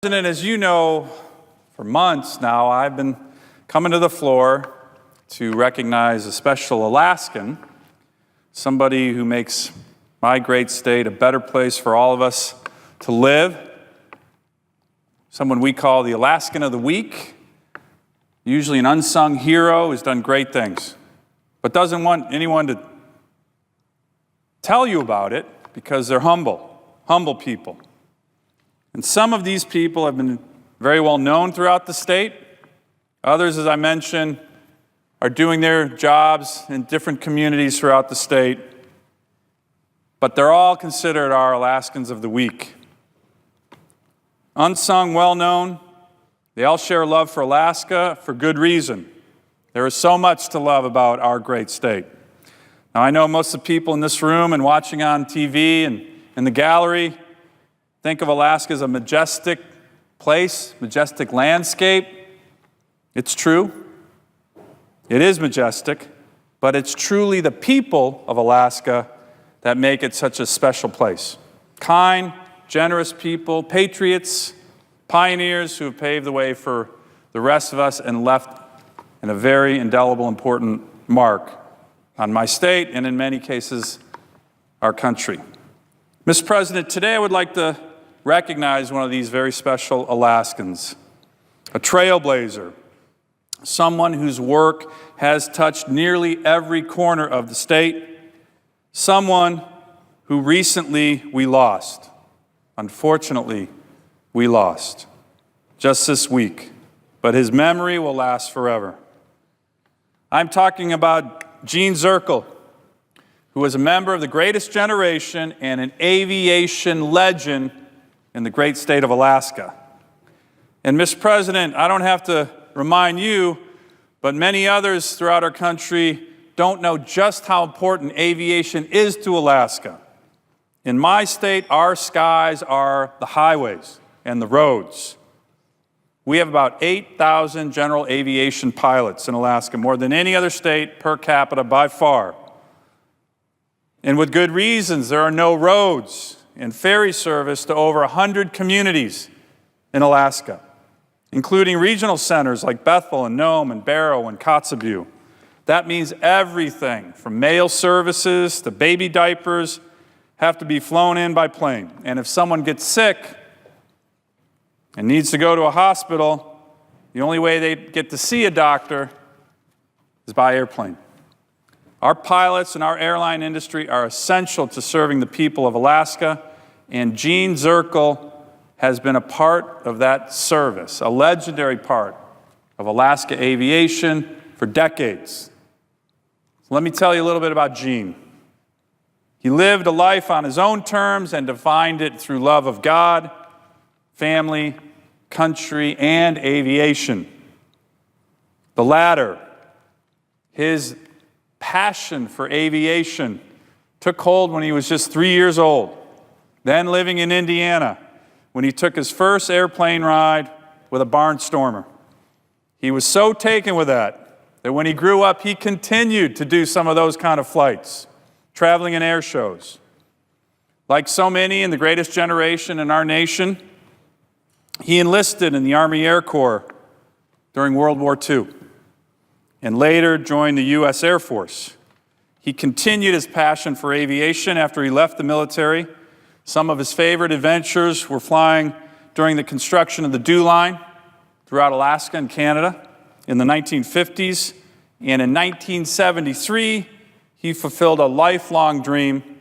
President, as you know, for months now, I've been coming to the floor to recognize a special Alaskan, somebody who makes my great state a better place for all of us to live, someone we call the Alaskan of the Week, usually an unsung hero who's done great things, but doesn't want anyone to tell you about it because they're humble people. And some of these people have been very well known throughout the state. Others, as I mentioned, are doing their jobs in different communities throughout the state. But they're all considered our Alaskans of the Week. Unsung, well-known, they all share love for Alaska for good reason. There is so much to love about our great state. Now, I know most of the people in this room and watching on TV and in the gallery think of Alaska as a majestic place, majestic landscape. It's true. It is majestic, but it's truly the people of Alaska that make it such a special place. Kind, generous people, patriots, pioneers who have paved the way for the rest of us and left a very indelible, important mark on my state and in many cases, our country. Mr. President, today I would like to recognize one of these very special Alaskans, a trailblazer, someone whose work has touched nearly every corner of the state, someone who recently we lost. Unfortunately, we lost just this week, but his memory will last forever. I'm talking about Gene Zirkle, who was a member of the greatest generation and an aviation legend in the great state of Alaska. And Mr. President, I don't have to remind you, but many others throughout our country don't know just how important aviation is to Alaska. In my state, our skies are the highways and the roads. We have about 8,000 general aviation pilots in Alaska, more than any other state per capita by far. And with good reasons, there are no roads and ferry service to over 100 communities in Alaska, including regional centers like Bethel and Nome and Barrow and Kotzebue. That means everything from mail services to baby diapers have to be flown in by plane. And if someone gets sick and needs to go to a hospital, the only way they get to see a doctor is by airplane. Our pilots and our airline industry are essential to serving the people of Alaska, and Gene Zirkle has been a part of that service, a legendary part of Alaska aviation for decades. So let me tell you a little bit about Gene. He lived a life on his own terms and defined it through love of God, family, country, and aviation. The latter, his passion for aviation, took hold when he was just 3 years old, then living in Indiana when he took his first airplane ride with a barnstormer. He was so taken with that when he grew up, he continued to do some of those kind of flights, traveling in air shows. Like so many in the greatest generation in our nation, he enlisted in the Army Air Corps during World War II and later joined the U.S. Air Force. He continued his passion for aviation after he left the military. Some of his favorite adventures were flying during the construction of the Dew Line throughout Alaska and Canada in the 1950s. And in 1973, he fulfilled a lifelong dream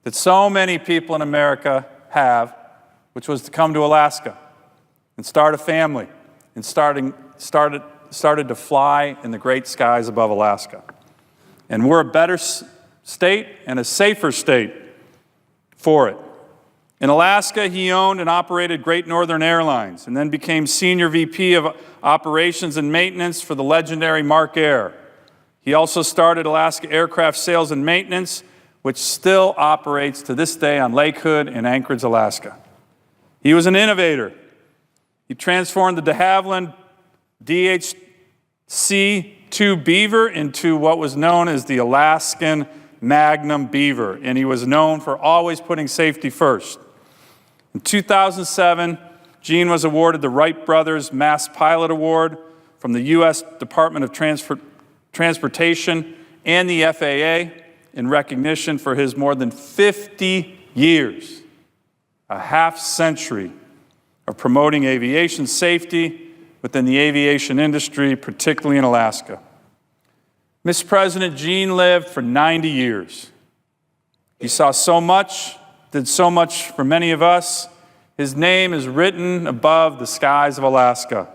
that so many people in America have, which was to come to Alaska and start a family and started to fly in the great skies above Alaska. And we're a better state and a safer state for it. In Alaska, he owned and operated Great Northern Airlines and then became Senior VP of Operations and Maintenance for the legendary Mark Air. He also started Alaska Aircraft Sales and Maintenance, which still operates to this day on Lake Hood in Anchorage, Alaska. He was an innovator. He transformed the de Havilland DHC-2 Beaver into what was known as the Alaskan Magnum Beaver, and he was known for always putting safety first. In 2007, Gene was awarded the Wright Brothers Mass Pilot Award from the U.S. Department of Transportation and the FAA in recognition for his more than 50 years, a half-century of promoting aviation safety within the aviation industry, particularly in Alaska. Mr. President, Gene lived for 90 years. He saw so much, did so much for many of us. His name is written above the skies of Alaska.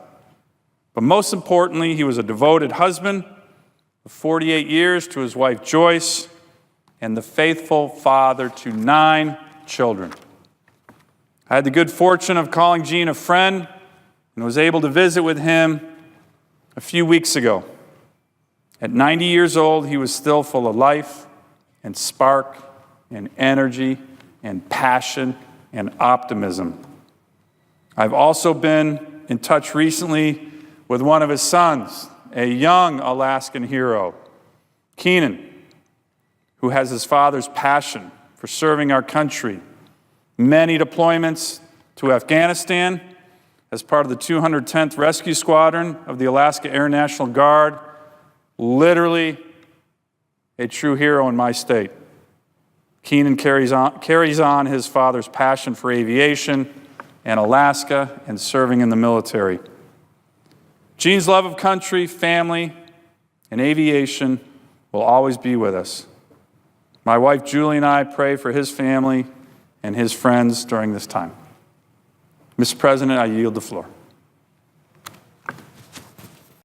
But most importantly, he was a devoted husband of 48 years to his wife Joyce and the faithful father to 9 children. I had the good fortune of calling Gene a friend and was able to visit with him a few weeks ago. At 90 years old, he was still full of life and spark and energy and passion and optimism. I've also been in touch recently with one of his sons, a young Alaskan hero, Keenan, who has his father's passion for serving our country. Many deployments to Afghanistan as part of the 210th Rescue Squadron of the Alaska Air National Guard. Literally a true hero in my state. Keenan carries on his father's passion for aviation and Alaska and serving in the military. Gene's love of country, family, and aviation will always be with us. My wife Julie and I pray for his family and his friends during this time. Mr. President, I yield the floor.